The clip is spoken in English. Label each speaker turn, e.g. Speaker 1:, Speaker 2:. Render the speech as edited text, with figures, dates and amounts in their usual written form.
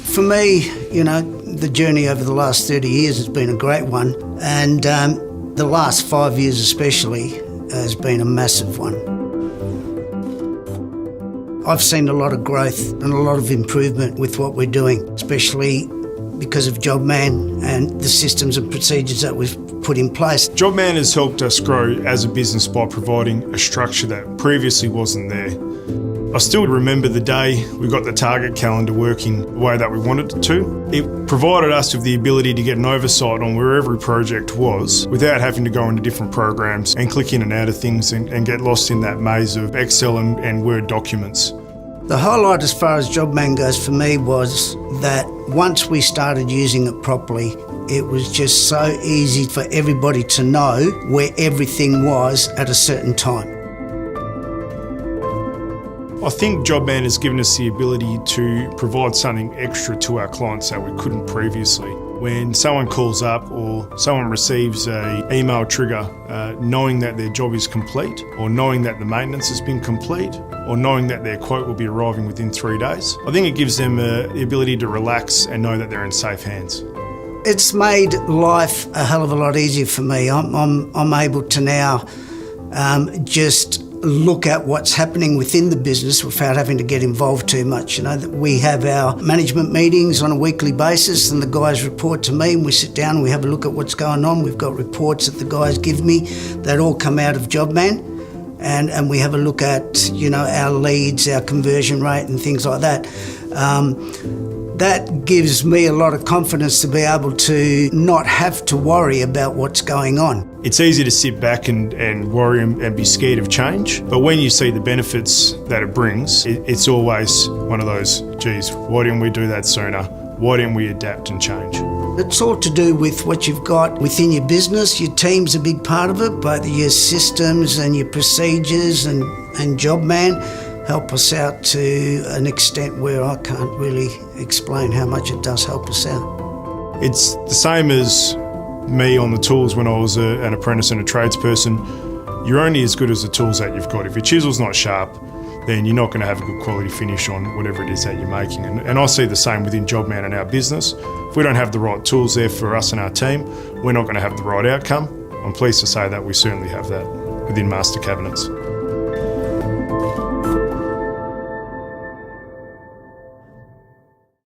Speaker 1: For me, the journey over the last 30 years has been a great one, and the last 5 years especially has been a massive one. I've seen a lot of growth and a lot of improvement with what we're doing, especially because of Jobman and the systems and procedures that we've put in place.
Speaker 2: Jobman has helped us grow as a business by providing a structure that previously wasn't there. I still remember the day we got the target calendar working the way that we wanted it to. It provided us with the ability to get an oversight on where every project was without having to go into different programs and click in and out of things and get lost in that maze of Excel and Word documents.
Speaker 1: The highlight as far as Jobman goes for me was that once we started using it properly, it was just so easy for everybody to know where everything was at a certain time.
Speaker 2: I think Jobman has given us the ability to provide something extra to our clients that we couldn't previously. When someone calls up or someone receives an email trigger knowing that their job is complete, or knowing that the maintenance has been complete, or knowing that their quote will be arriving within 3 days, I think it gives them the ability to relax and know that they're in safe hands.
Speaker 1: It's made life a hell of a lot easier for me. I'm able to now just look at what's happening within the business without having to get involved too much. We have our management meetings on a weekly basis, and the guys report to me, and we sit down and we have a look at what's going on. We've got reports that the guys give me that all come out of Jobman, and we have a look at our leads, our conversion rate and things like that. That gives me a lot of confidence to be able to not have to worry about what's going on.
Speaker 2: It's easy to sit back and worry and be scared of change, but when you see the benefits that it brings, it's always one of those, geez, why didn't we do that sooner? Why didn't we adapt and change?
Speaker 1: It's all to do with what you've got within your business. Your team's a big part of it, both your systems and your procedures and Jobman help us out to an extent where I can't really explain how much it does help us out.
Speaker 2: It's the same as me on the tools when I was an apprentice and a tradesperson. You're only as good as the tools that you've got. If your chisel's not sharp, then you're not going to have a good quality finish on whatever it is that you're making. And I see the same within Jobman and our business. If we don't have the right tools there for us and our team, we're not going to have the right outcome. I'm pleased to say that we certainly have that within Master Cabinets.